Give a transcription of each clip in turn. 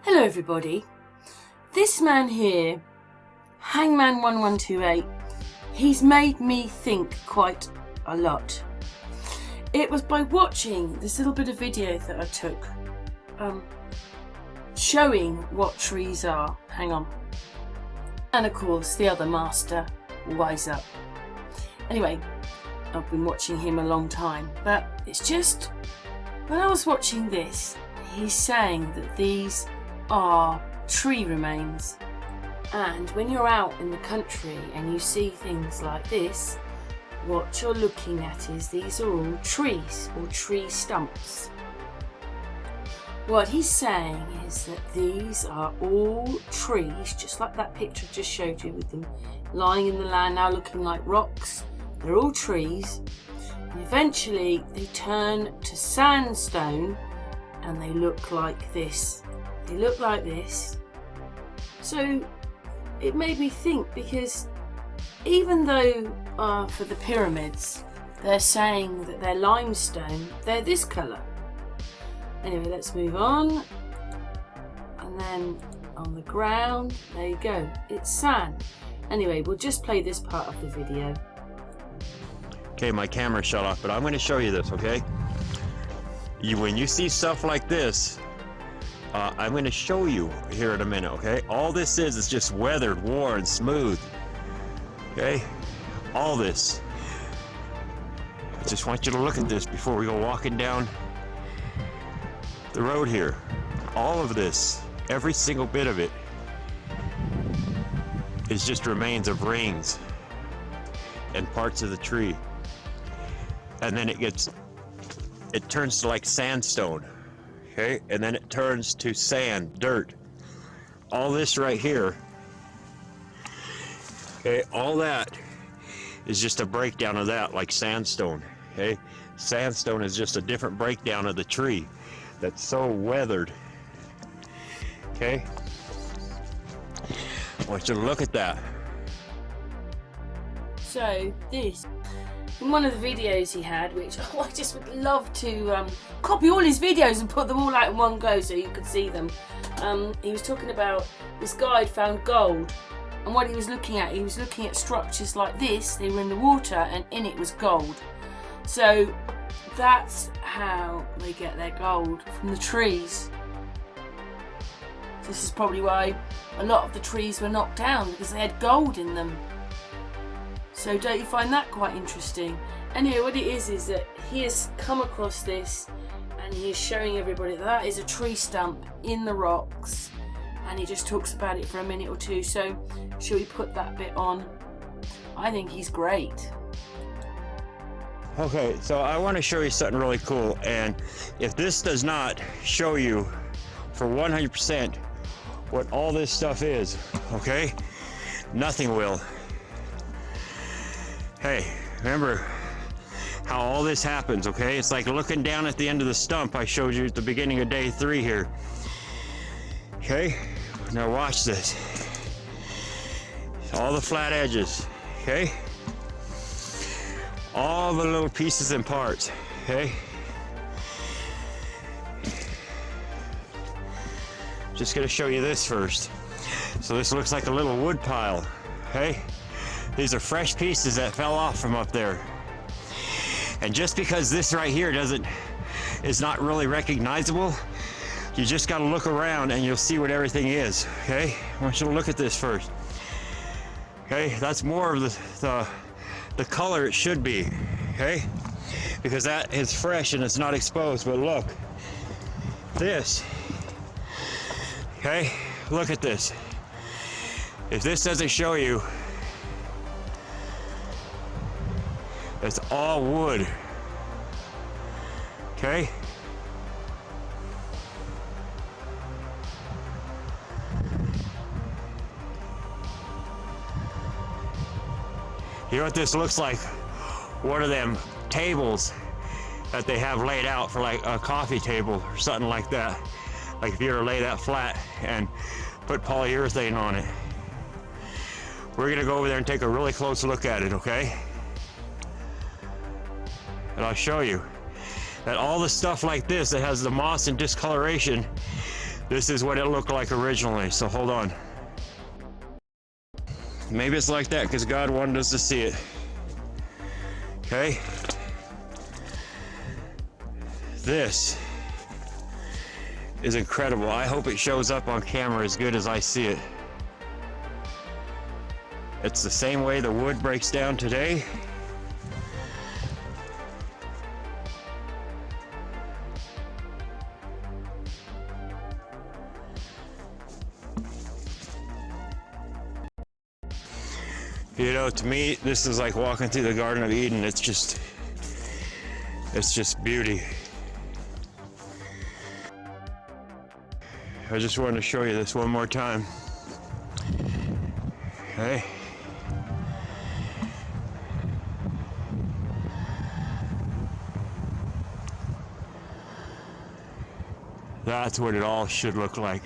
Hello everybody, this man here, hangman1128, he's made me think quite a lot. It was by watching this little bit of video that I took, showing what trees are. Hang on. And of course the other master, Wise Up. Anyway, I've been watching him a long time, but it's just, when I was watching this, he's saying that these are tree remains, and when you're out in the country and you see things like this, what you're looking at is these are all trees or tree stumps. What he's saying is that these are all trees, just like that picture I just showed you with them lying in the land now looking like rocks. They're all trees, and eventually they turn to sandstone and they look like this. They look like this. So it made me think, because even though for the pyramids they're saying that they're limestone, they're this colour. Anyway, let's move on. And then on the ground, there you go, it's sand. Anyway, we'll just play this part of the video. Okay, my camera shut off, but I'm going to show you this, okay? When you see stuff like this, I'm going to show you here in a minute, okay? All this is just weathered, worn, smooth, okay? All this. I just want you to look at this before we go walking down the road here. All of this, every single bit of it, is just remains of rings and parts of the tree. And then it turns to like sandstone. Okay, and then it turns to sand, dirt. All this right here, okay, all that is just a breakdown of that, like sandstone. Okay, sandstone is just a different breakdown of the tree that's so weathered. Okay, I want you to look at that. So this, in one of the videos he had, which I just would love to copy all his videos and put them all out in one go so you could see them. He was talking about this guy had found gold, and what he was looking at structures like this. They were in the water and in it was gold. So that's how they get their gold, from the trees. This is probably why a lot of the trees were knocked down, because they had gold in them. So don't you find that quite interesting? Anyway, what it is that he has come across this and he is showing everybody that that is a tree stump in the rocks, and he just talks about it for a minute or two. So shall we put that bit on? I think he's great. Okay, so I want to show you something really cool, and if this does not show you for 100% what all this stuff is, okay, nothing will. Hey, remember how all this happens, okay? It's like looking down at the end of the stump I showed you at the beginning of day 3 here. Okay, now watch this. All the flat edges, okay? All the little pieces and parts, okay? Just gonna show you this first. So this looks like a little wood pile, okay? These are fresh pieces that fell off from up there. And just because this right here is not really recognizable, you just gotta look around and you'll see what everything is, okay? I want you to look at this first. Okay, that's more of the color it should be, okay? Because that is fresh and it's not exposed, but look, this, okay? Look at this. If this doesn't show you, it's all wood, okay? You know what this looks like? One of them tables that they have laid out for like a coffee table or something like that. Like if you were to lay that flat and put polyurethane on it. We're gonna go over there and take a really close look at it, okay? And I'll show you that all the stuff like this that has the moss and discoloration, This is what it looked like originally, so hold on. Maybe it's like that because God wanted us to see it. Okay? This is incredible. I hope it shows up on camera as good as I see it. It's the same way the wood breaks down today. You know, to me, this is like walking through the Garden of Eden. It's just beauty. I just wanted to show you this one more time. Okay. That's what it all should look like.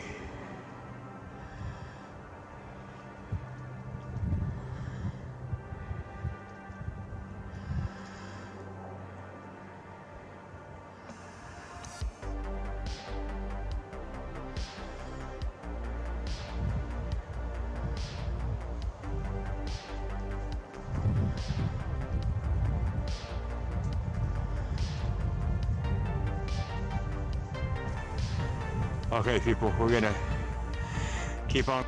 Okay, people, we're gonna keep on.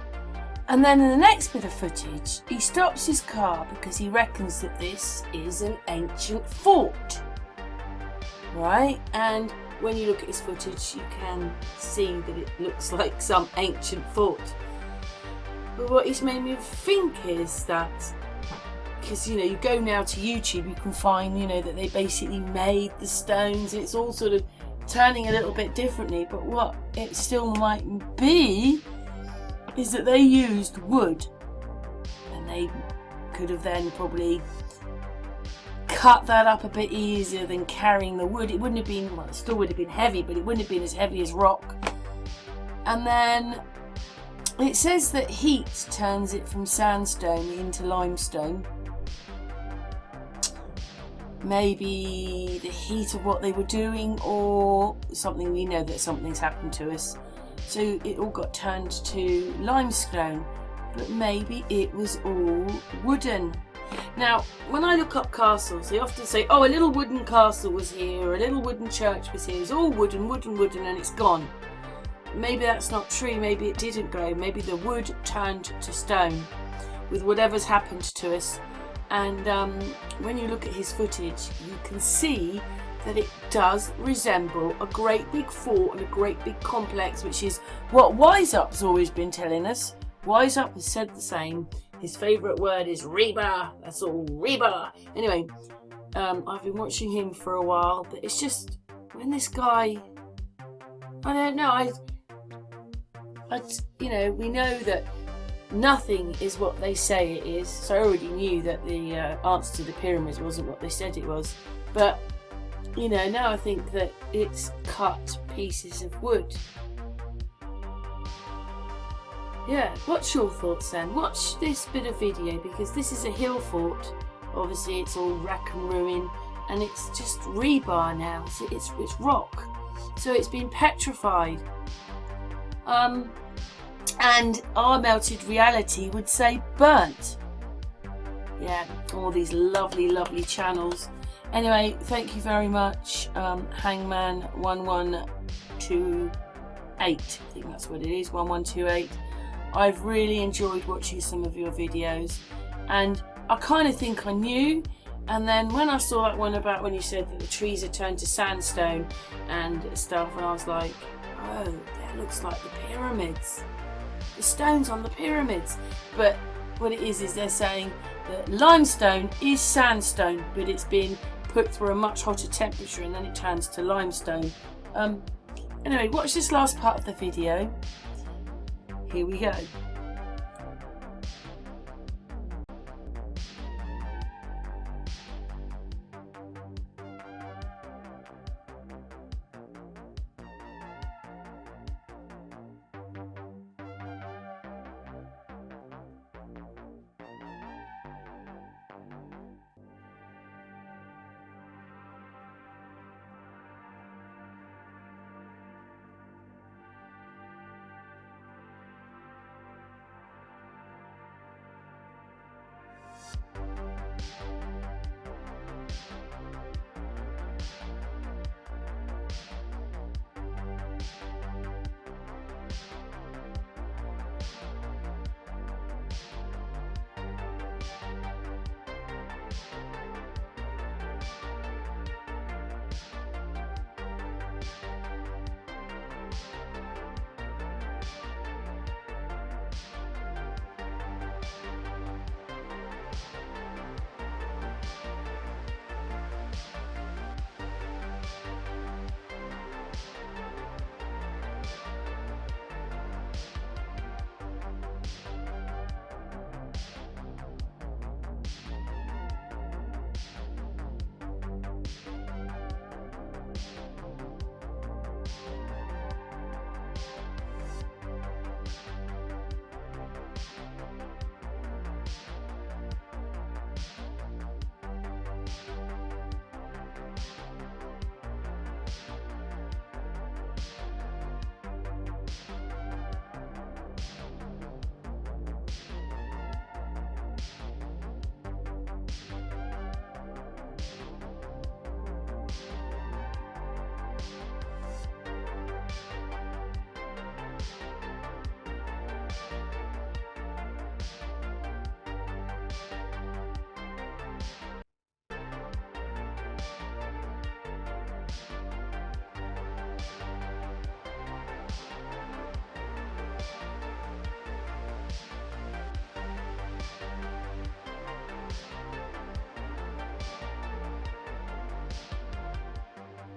And then in the next bit of footage, he stops his car because he reckons that this is an ancient fort. Right? And when you look at his footage, you can see that it looks like some ancient fort. But what he's made me think is that, because, you know, you go now to YouTube, you can find, you know, that they basically made the stones. It's all sort of turning a little bit differently, but what it still might be is that they used wood, and they could have then probably cut that up a bit easier than carrying the wood. It wouldn't have been, well, it still would have been heavy, but it wouldn't have been as heavy as rock. And then it says that heat turns it from sandstone into limestone. Maybe the heat of what they were doing, or something, we know that something's happened to us, so it all got turned to limestone, but maybe it was all wooden. Now, when I look up castles, they often say, oh, a little wooden castle was here, a little wooden church was here. It's all wooden, wooden, wooden, and it's gone. Maybe that's not true. Maybe it didn't go. Maybe the wood turned to stone with whatever's happened to us. And when you look at his footage, you can see that it does resemble a great big fort and a great big complex, which is what Wise Up's always been telling us. Wise Up has said the same. His favourite word is Reba. That's all, Reba. Anyway, I've been watching him for a while, but it's just when this guy, I don't know, I you know, we know that nothing is what they say it is, so I already knew that the answer to the pyramids wasn't what they said it was, but you know, now I think that it's cut pieces of wood. Yeah, what's your thoughts then? Watch this bit of video, because this is a hill fort. Obviously it's all wreck and ruin, and it's just rebar now, so it's rock, so it's been petrified. And our melted reality would say burnt. Yeah, all these lovely, lovely channels. Anyway, thank you very much, hangman1128. I think that's what it is, 1128. I've really enjoyed watching some of your videos, and I kind of think I knew. And then when I saw that one about when you said that the trees had turned to sandstone and stuff, and I was like, oh, that looks like the pyramids. The stones on the pyramids. But what it is they're saying that limestone is sandstone, but it's been put through a much hotter temperature and then it turns to limestone. Anyway, watch this last part of the video. Here we go.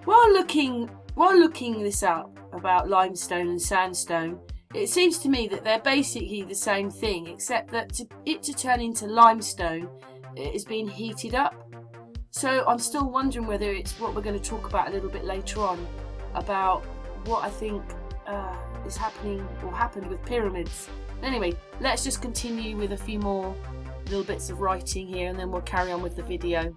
While looking this up about limestone and sandstone, it seems to me that they're basically the same thing, except that to turn into limestone, it has been heated up. So I'm still wondering whether it's what we're going to talk about a little bit later on, about what I think is happening or happened with pyramids. Anyway, let's just continue with a few more little bits of writing here, and then we'll carry on with the video.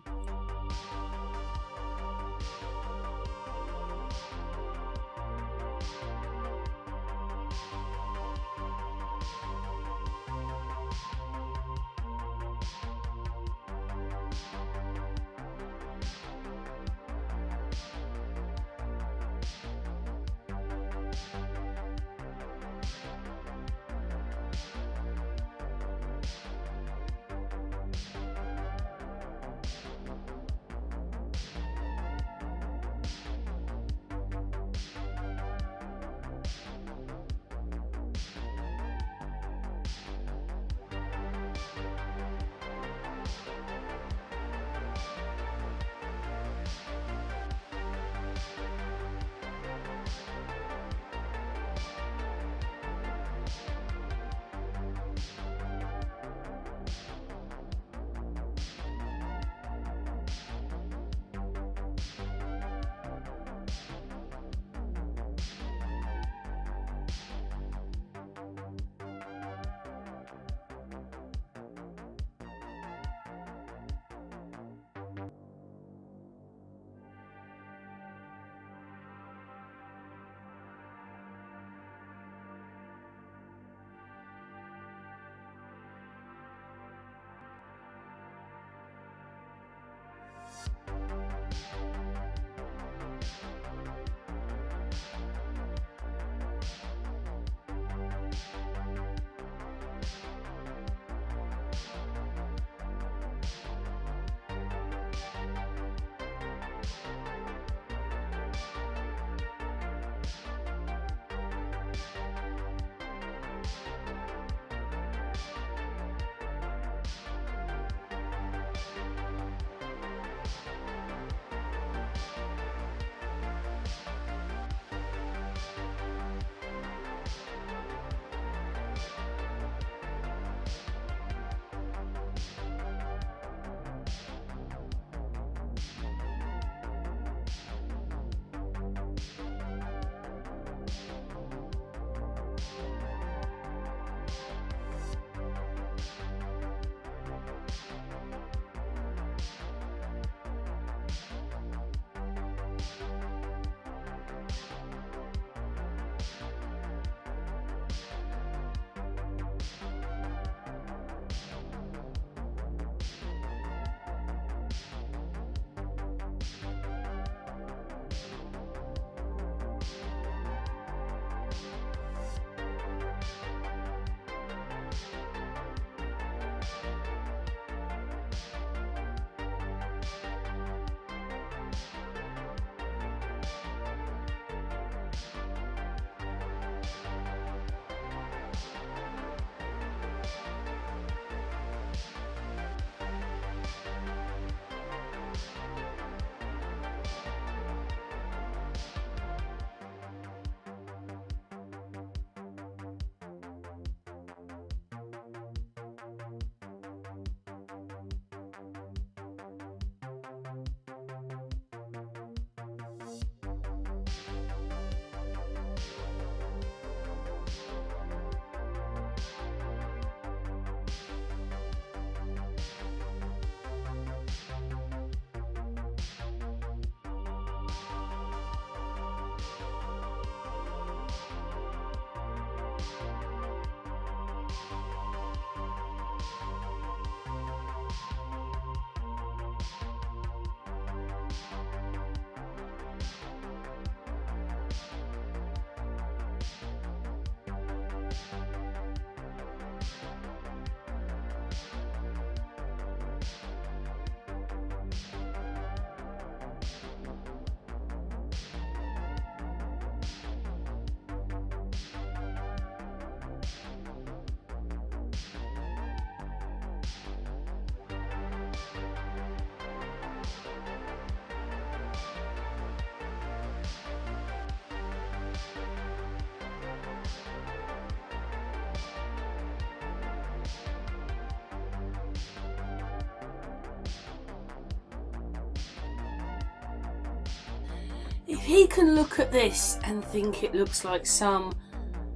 if he can look at this and think it looks like some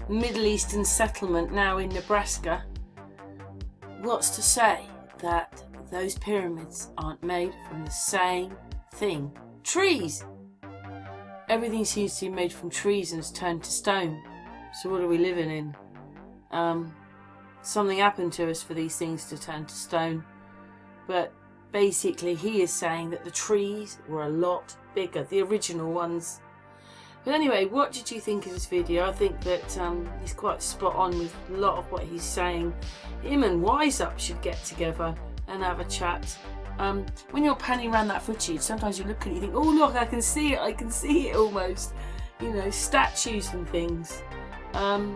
Middle Eastern settlement now in Nebraska, what's to say that those pyramids aren't made from the same thing? Trees! Everything seems to be made from trees and has turned to stone. So what are we living in? Something happened to us for these things to turn to stone. But basically he is saying that the trees were a lot bigger, the original ones. But anyway, what did you think of this video? I think that he's quite spot on with a lot of what he's saying. Him and Wise Up should get together and have a chat. When you're panning around that footage, sometimes you look at it and you think, oh look, I can see it almost. You know, statues and things. I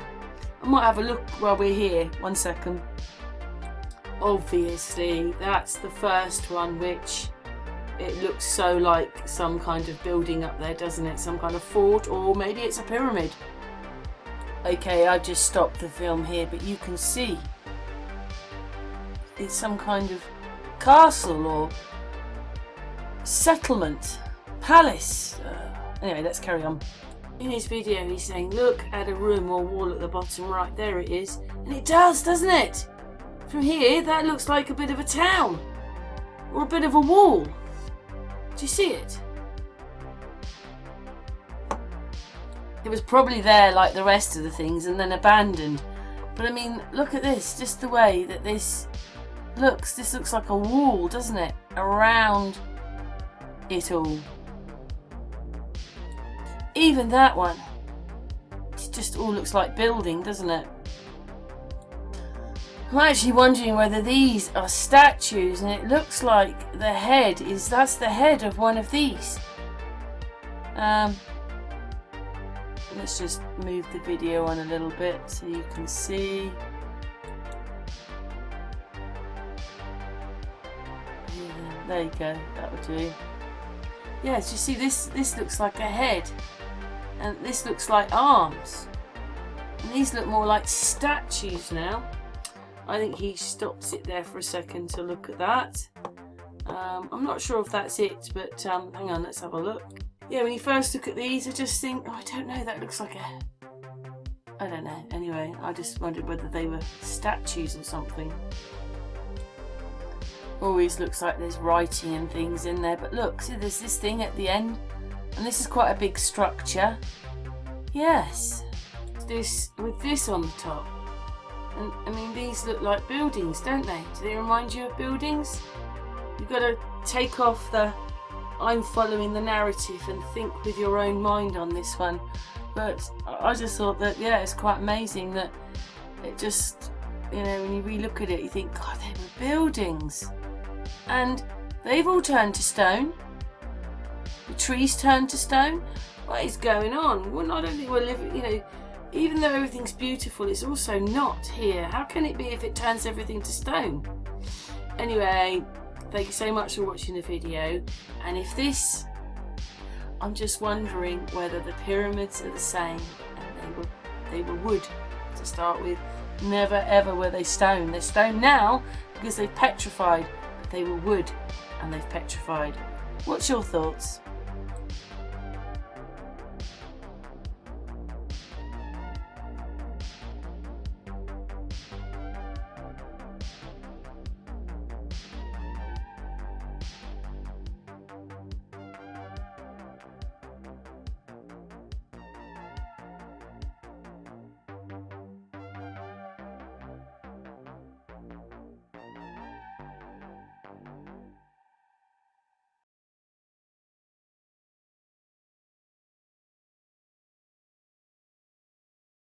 might have a look while we're here. 1 second. Obviously, that's the first one, which it looks so like some kind of building up there, doesn't it? Some kind of fort, or maybe it's a pyramid. Okay, I've just stopped the film here, but you can see it's some kind of castle or settlement, palace. Anyway, let's carry on. In his video, he's saying, look at a room or wall at the bottom right, there it is. And it does, doesn't it? From here, that looks like a bit of a town or a bit of a wall. Do you see it? It was probably there like the rest of the things and then abandoned. But I mean, look at this, just the way that this looks. This looks like a wall, doesn't it? Around it all. Even that one. It just all looks like building, doesn't it? I'm actually wondering whether these are statues, and it looks like the head that's the head of one of these. Let's just move the video on a little bit so you can see. Yeah, there you go, that would do. Yes, you see this looks like a head, and this looks like arms, and these look more like statues now. I think he stops it there for a second to look at that. I'm not sure if that's it, but hang on, let's have a look. Yeah, when you first look at these, I just think, oh, I don't know, that looks like I don't know. Anyway, I just wondered whether they were statues or something. Always looks like there's writing and things in there, but look, see, there's this thing at the end, and this is quite a big structure. Yes, this with this on the top. And I mean, these look like buildings, don't they? Do they remind you of buildings? You've got to take off the I'm following the narrative and think with your own mind on this one. But I just thought that, yeah, it's quite amazing that it just, you know, when you re-look at it, you think, God, they were buildings. And they've all turned to stone. The trees turned to stone. What is going on? Well, I don't think we're living, you know, even though everything's beautiful, it's also not here. How can it be if it turns everything to stone? Anyway, thank you so much for watching the video. And if this, I'm just wondering whether the pyramids are the same, and they were wood to start with. Never ever were they stone. They're stone now because they've petrified, but they were wood and they've petrified. What's your thoughts?